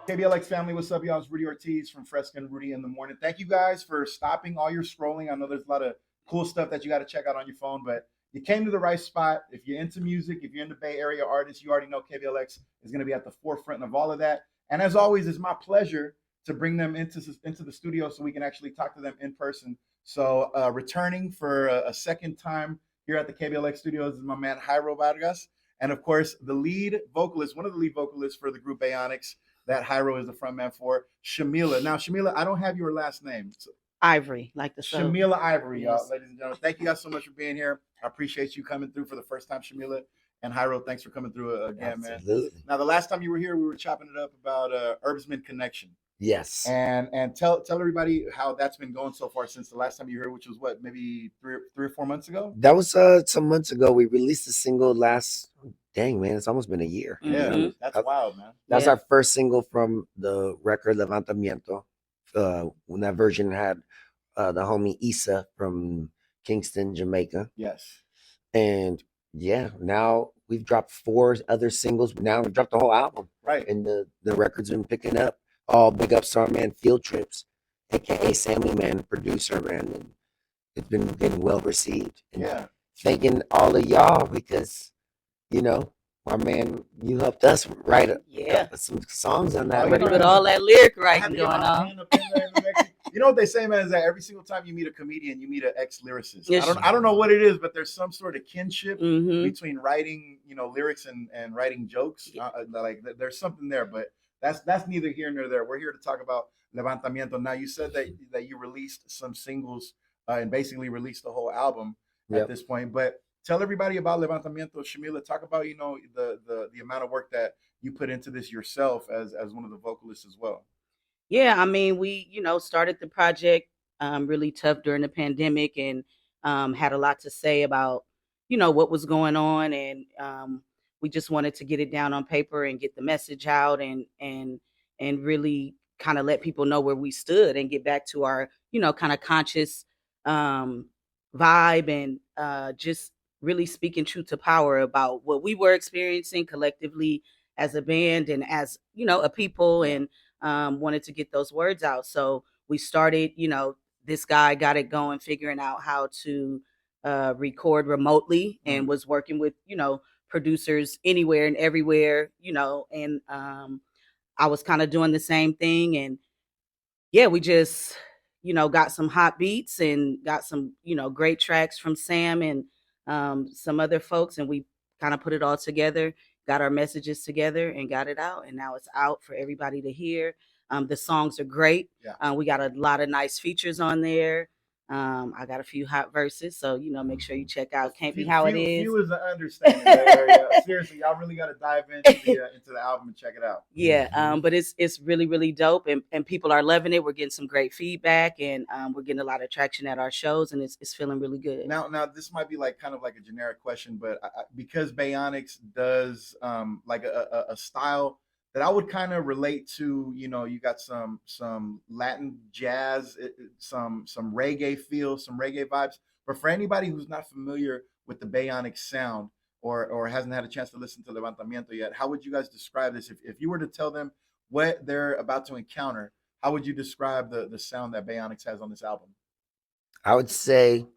KBLX family, what's up, y'all? It's Rudy Ortiz from Fresca and Rudy in the Morning. Thank you guys for stopping all your scrolling. I know there's a lot of cool stuff that you got to check out on your phone, but you came to the right spot. If you're into music, if you're into Bay Area artists, you already know KBLX is going to be at the forefront of all of that. And as always, it's my pleasure to bring them into the studio so we can actually talk to them in person. So returning for a second time here at the KBLX studios is my man Jairo Vargas. And of course, the lead vocalist, one of the lead vocalists for the group Bayonics, that Jairo is the frontman for, Shamila. Now, Shamila, I don't have your last name. So, Ivory, like the soap. Shamila Ivory, Yes. y'all, ladies and gentlemen. Thank you guys so much for being here. I appreciate you coming through for the first time, Shamila. And Jairo, thanks for coming through again, Absolutely. man. Now, the last time you were here, we were chopping it up about Herbsman Connection. Yes. And tell everybody how that's been going so far since the last time you were here, which was what, maybe three or 4 months ago? That was some months ago. We released a single dang man, it's almost been a year. Yeah, that's wild, man. That's our first single from the record Levantamiento. When that version had the homie Eesah from Kingston, Jamaica. Yes. And yeah, now we've dropped 4 other singles. Now we've dropped the whole album. Right. And the record's been picking up. All big ups to our man Field Trips, aka Samily Man, producer, man. And it's been getting well received. And Yeah. thanking all of y'all because, you know, our man, you helped us write some songs on that. With all that lyric writing going on. You know what they say, man, is that every single time you meet a comedian, you meet an ex-lyricist. Yes. I don't know what it is, but there's some sort of kinship Mhm. between writing, lyrics and writing jokes. Like there's something there, but that's neither here nor there. We're here to talk about Levantamiento. Now, you said that you released some singles and basically released the whole album at this point, but tell everybody about Levantamiento. Shamila, talk about, the amount of work that you put into this yourself as one of the vocalists as well. Yeah, I mean, we, started the project really tough during the pandemic and had a lot to say about, what was going on. And we just wanted to get it down on paper and get the message out and really kind of let people know where we stood and get back to our, kind of conscious vibe and just really speaking truth to power about what we were experiencing collectively as a band and as, a people, and wanted to get those words out. So we started, this guy got it going, figuring out how to record remotely and was working with, producers anywhere and everywhere, and I was kind of doing the same thing. And yeah, we just, got some hot beats and got some, great tracks from Sam and some other folks, and we kind of put it all together, got our messages together and got it out, and now it's out for everybody to hear. The songs are great. Yeah. We got a lot of nice features on there. I got a few hot verses, so make sure you check out Can't Be How It Is. Few is an understatement there. Seriously, y'all really got to dive into the album and check it out. Yeah, but it's really, really dope, and people are loving it. We're getting some great feedback, and we're getting a lot of traction at our shows, and it's feeling really good. Now this might be kind of like a generic question, but because Bayonics does like a style that I would kind of relate to, you got some Latin jazz, some reggae feel, some reggae vibes. But for anybody who's not familiar with the Bayonics sound or hasn't had a chance to listen to Levantamiento yet, how would you guys describe this? If you were to tell them what they're about to encounter, how would you describe the sound that Bayonics has on this album? I would say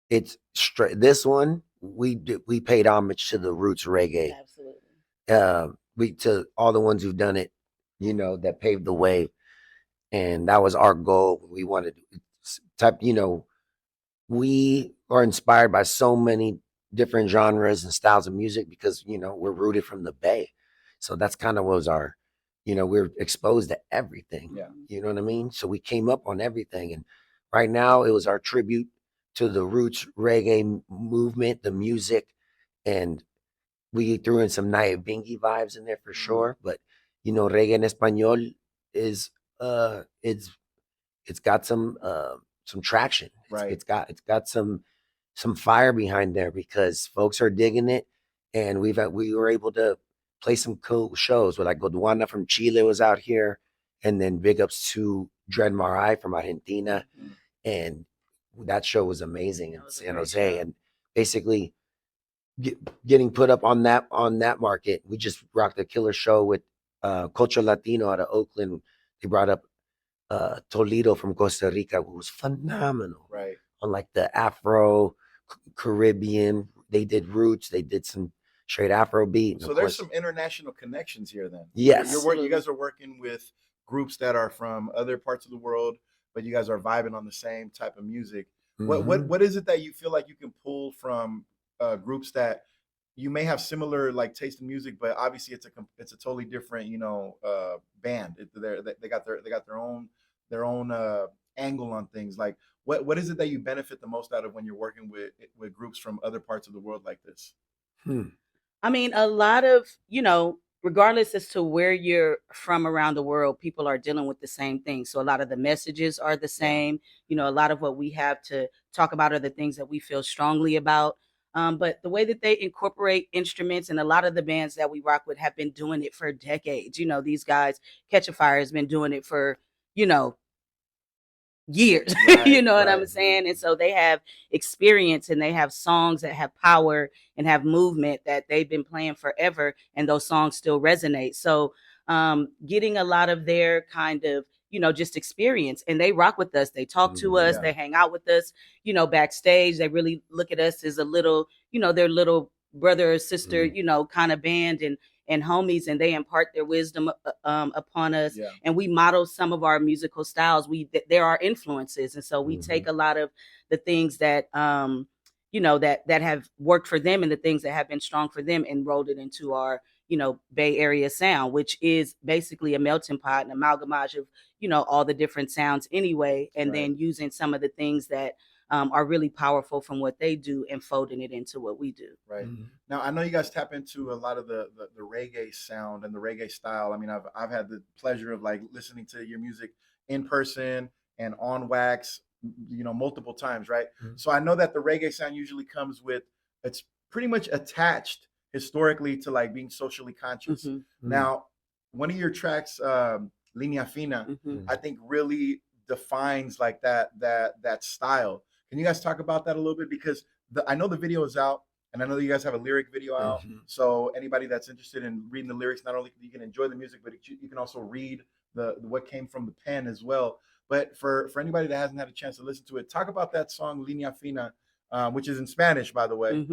it's straight. This one, we paid homage to the Roots Reggae. Absolutely. To all the ones who've done it, that paved the way. And that was our goal. We wanted we are inspired by so many different genres and styles of music because, we're rooted from the Bay. So that's kind of what was our, we're exposed to everything. Yeah. You know what I mean? So we came up on everything. And right now it was our tribute to the Roots Reggae movement, the music, and we threw in some Nayabingi vibes in there for sure, but reggae en español is it's got some traction. Right. It's got some fire behind there because folks are digging it, and we were able to play some cool shows. With like Godwana from Chile was out here, and then big ups to Dread Marai from Argentina, and that show was amazing in San Jose, and basically getting put up on that market. We just rocked a killer show with Culture Latino out of Oakland. They brought up Toledo from Costa Rica, who was phenomenal. Right. On like the Afro Caribbean. They did roots, they did some straight Afro beat. So there's some international connections here then. Yes. You guys are working with groups that are from other parts of the world, but you guys are vibing on the same type of music. What is it that you feel like you can pull from groups that you may have similar like taste in music, but obviously it's a totally different, band. They got their own angle on things. Like what is it that you benefit the most out of when you're working with groups from other parts of the world like this? I mean, a lot of, regardless as to where you're from around the world, people are dealing with the same thing. So a lot of the messages are the same. A lot of what we have to talk about are the things that we feel strongly about. But the way that they incorporate instruments, and a lot of the bands that we rock with have been doing it for decades. These guys, Catch a Fire has been doing it for, years. Right, you know what right. I'm saying? And so they have experience, and they have songs that have power and have movement that they've been playing forever, and those songs still resonate. So getting a lot of their kind of just experience, and they rock with us, they talk to us, they hang out with us backstage. They really look at us as a little their little brother or sister kind of band and homies, and they impart their wisdom upon us. And we model some of our musical styles. There are influences, and so we take a lot of the things that that have worked for them and the things that have been strong for them, and rolled it into our Bay Area sound, which is basically a melting pot, an amalgamage of all the different sounds anyway, and then using some of the things that are really powerful from what they do and folding it into what we do. Right. Now, I know you guys tap into a lot of the reggae sound and the reggae style. I mean, I've had the pleasure of like listening to your music in person and on wax, multiple times, right? So I know that the reggae sound usually comes with, it's pretty much attached historically to like being socially conscious. Now, one of your tracks, Línea Fina, I think really defines like that style. Can you guys talk about that a little bit? Because I know the video is out, and I know you guys have a lyric video out. So anybody that's interested in reading the lyrics, not only you can enjoy the music, but you can also read the what came from the pen as well. But for anybody that hasn't had a chance to listen to it, talk about that song Línea Fina, which is in Spanish, by the way.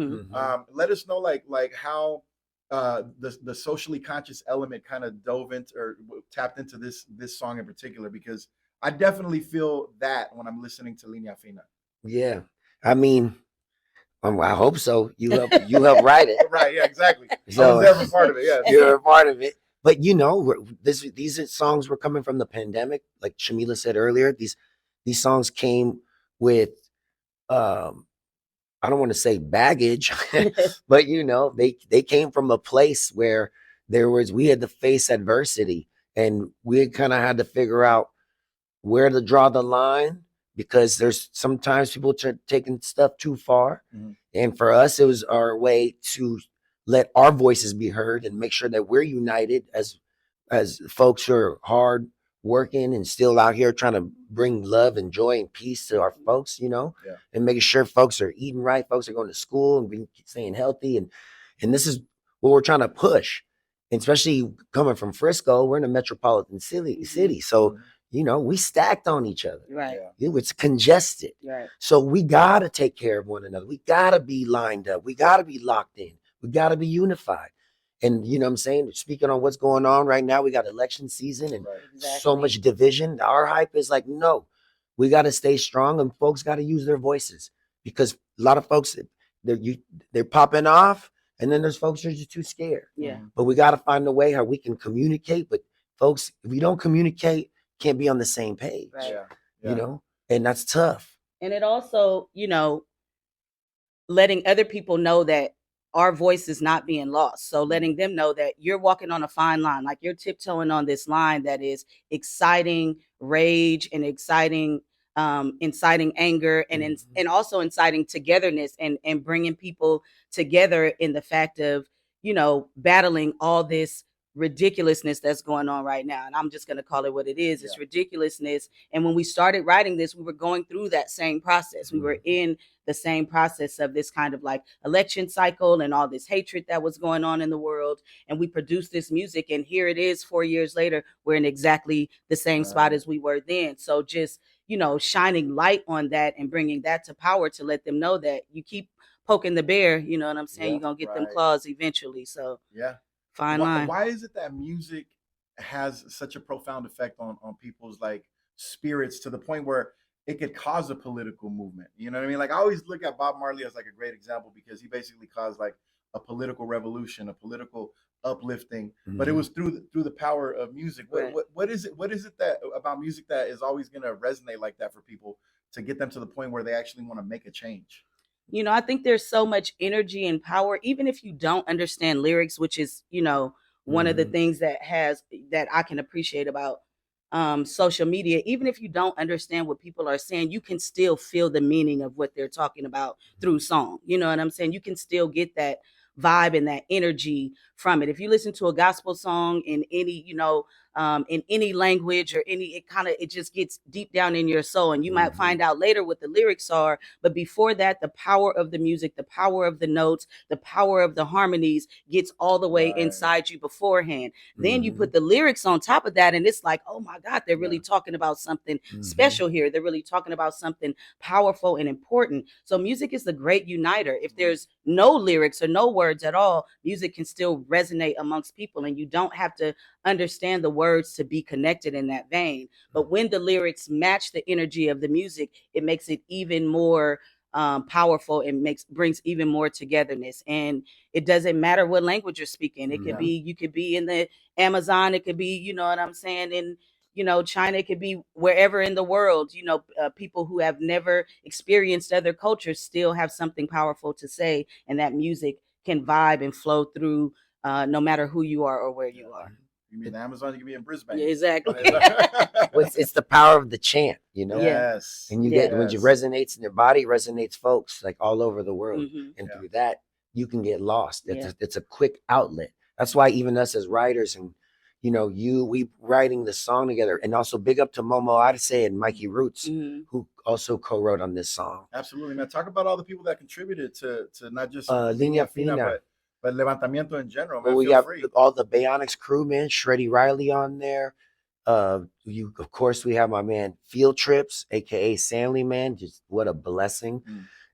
Let us know like how the socially conscious element kind of dove into or tapped into this song in particular, because I definitely feel that when I'm listening to Línea Fina. Yeah, I mean, I hope so. You help write it, right? Yeah, exactly. So I was never part of it. Yeah, you're a part of it. But these songs were coming from the pandemic, like Shamila said earlier. These songs came with, I don't want to say baggage, but they came from a place where we had to face adversity, and we kind of had to figure out where to draw the line, because there's sometimes people taking stuff too far. And for us, it was our way to let our voices be heard and make sure that we're united as folks who are hard working and still out here trying to bring love and joy and peace to our folks, and making sure folks are eating right, folks are going to school and staying healthy. And this is what we're trying to push. And especially coming from Frisco, we're in a metropolitan city. So we stacked on each other. Right. It's congested. Right. So we got to take care of one another. We got to be lined up. We got to be locked in. We got to be unified. And what I'm saying, speaking on what's going on right now, we got election season and so much division. Our hype is like, no, we got to stay strong, and folks got to use their voices, because a lot of folks, they're popping off, and then there's folks who are just too scared. Yeah. But we got to find a way how we can communicate. But folks, if we don't communicate, can't be on the same page, and that's tough. And it also, letting other people know that our voice is not being lost. So letting them know that you're walking on a fine line, like you're tiptoeing on this line that is exciting rage and inciting anger and also inciting togetherness and bringing people together in the fact of, battling all this ridiculousness that's going on right now. And I'm just going to call it what it is. It's Yeah. ridiculousness. And when we started writing this, we were going through that same process. We were in the same process of this kind of like election cycle and all this hatred that was going on in the world. And we produced this music, and here it is 4 years later, we're in exactly the same spot as we were then. So just, you know, shining light on that and bringing that to power to let them know that you keep poking the bear, you know what I'm saying? Yeah, You're going to get them right. claws eventually. So Yeah. fine line. Why is it that music has such a profound effect on people's like spirits to the point where it could cause a political movement? You know what I mean? Like I always look at Bob Marley as like a great example because he basically caused like a political revolution, a political uplifting, but it was through the power of music. Right. What is it that about music that is always going to resonate like that for people to get them to the point where they actually want to make a change? You know, I think there's so much energy and power, even if you don't understand lyrics, which is, you know, one of the things that I can appreciate about social media. Even if you don't understand what people are saying, you can still feel the meaning of what they're talking about through song. You know what I'm saying? You can still get that vibe and that energy from it. If you listen to a gospel song in any, you know, in any language or any, it just gets deep down in your soul, and you might find out later what the lyrics are. But before that, the power of the music, the power of the notes, the power of the harmonies gets all the way inside you beforehand. Then you put the lyrics on top of that, and it's like, oh my God, they're really talking about something special here. They're really talking about something powerful and important. So music is the great uniter. If there's no lyrics or no words at all, music can still resonate amongst people, and you don't have to understand the words to be connected in that vein. But when the lyrics match the energy of the music, it makes it even more powerful and brings even more togetherness. And it doesn't matter what language you're speaking. It could be, you could be in the Amazon, it could be, you know what I'm saying, in, you know, China, it could be wherever in the world. You know, people who have never experienced other cultures still have something powerful to say, and that music can vibe and flow through no matter who you are or where you are. You mean Amazon? You can be in Brisbane. Yeah, exactly. It's the power of the chant, you know? Yes. And you get, when it resonates in your body, resonates folks like all over the world. And through that, you can get lost. It's a quick outlet. That's why even us as writers and, you know, we writing the song together, and also big up to Momo Odyssey and Mikey Roots, who also co-wrote on this song. Absolutely, man. Talk about all the people that contributed to not just Línea Fina, but Levantamiento in general, man. Well, we got all the Bayonics crew, man. Shreddy Riley on there. Of course, we have my man Field Trips, aka Samily Man. Just what a blessing.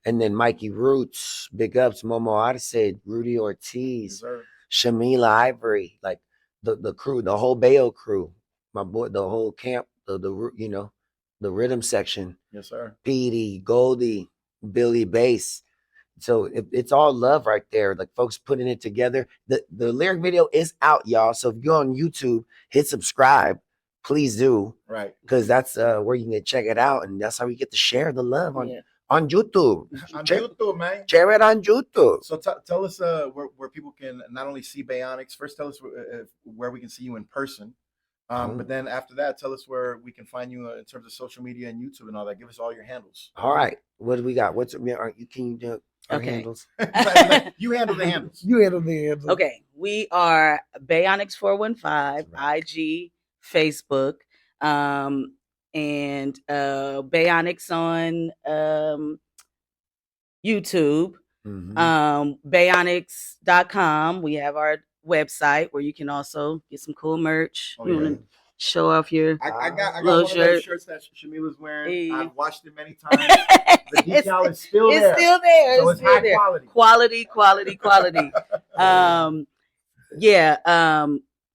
And then Mikey Roots, big ups, Momo Odyssey, Rudy Ortiz, Shamila, Ivory, like the crew, the whole Bayo crew, my boy, the whole camp, the you know, the rhythm section. Yes, sir. Petey, Goldie, Billy Bass. So it's all love right there. Like folks putting it together. The lyric video is out, y'all. So if you go on YouTube, hit subscribe. Please do. Right. Because that's where you can check it out. And that's how we get to share the love on YouTube. On YouTube, man. Share it on YouTube. So tell us where people can not only see Bayonics. First, tell us where we can see you in person. But then after that, tell us where we can find you in terms of social media and YouTube and all that. Give us all your handles. All right. What do we got? Can you do our handles? You handle the handles. You handle the handles. Okay. We are Bayonics 415, IG, Facebook, and Bayonics on YouTube. Bayonics.com. We have our website where you can also get some cool merch. You want to show off your I got little one of those shirts that Shamila's wearing. I've washed it many times. The decal is still there. It's still there. So it's high quality. Quality.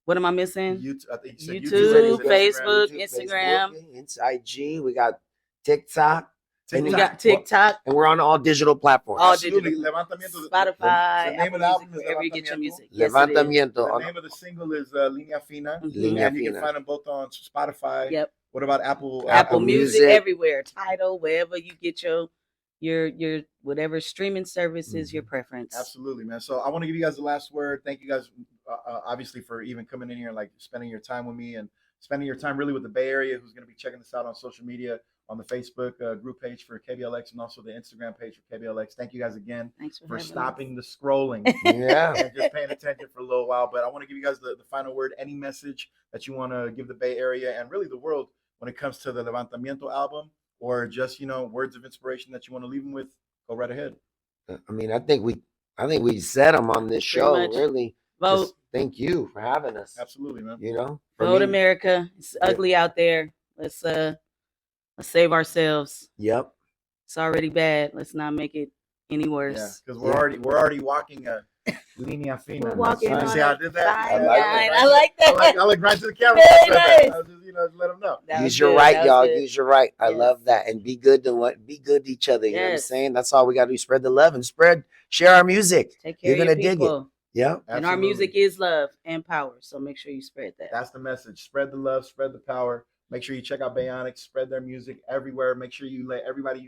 What am I missing? YouTube, Facebook, Instagram. It's IG. We got TikTok. And we got TikTok. And we're on all digital platforms. All digital. Spotify, Apple Music, wherever you get your music. Levantamiento. The name of the single is Línea Fina. And you can find them both on Spotify. Yep. What about Apple Music? Everywhere. Tidal, wherever you get your whatever streaming service is your preference. Absolutely, man. So I want to give you guys the last word. Thank you guys, obviously, for even coming in here and like spending your time with me and spending your time really with the Bay Area, who's going to be checking this out on social media. on the Facebook group page for KBLX and also the Instagram page for KBLX. Thank you guys again Thanks for for having stopping the scrolling Yeah. and just paying attention for a little while. But I want to give you guys the final word, any message that you want to give the Bay Area and really the world when it comes to the Levantamiento album, or just, words of inspiration that you want to leave them with. Go right ahead. I mean, I think we said them on this Pretty show. much. Really, Vote. Just thank you for having us. Absolutely, man. For Vote me, America. It's ugly out there. Let's save ourselves. Yep. It's already bad. Let's not make it any worse. Yeah, because we're already walking a Línea Fina. We're walking on See how I did that? fine line. I like that. I like right to the camera. Very nice. I was just, let them know. That Use was your good. right, That was y'all. good. Use your right. I Yes. love that. And be good to each other. You know what I'm Yes. saying? That's all we got to do. Spread the love and share our music. Take care You're of your gonna dig it. people. Yeah. And our music is love and power. So make sure you spread that. That's the message. Spread the love, spread the power. Make sure you check out Bayonics, spread their music everywhere. Make sure you let everybody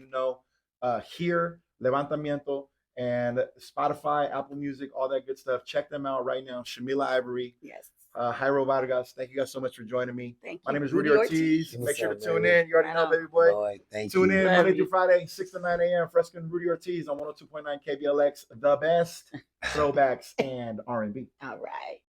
hear Levantamiento and Spotify, Apple Music, all that good stuff. Check them out right now. Shamila, Ivory, Yes. Jairo, Vargas. Thank you guys so much for joining me. Thank you. My name is Rudy Ortiz. Give me Make sure to some, tune baby. in. You already Right know, on. baby boy. Boy, thank Tune you. in Love Monday you. through Friday, 6 to 9 a.m. Fresca and Rudy Ortiz on 102.9 KBLX, the best throwbacks and R&B. All right.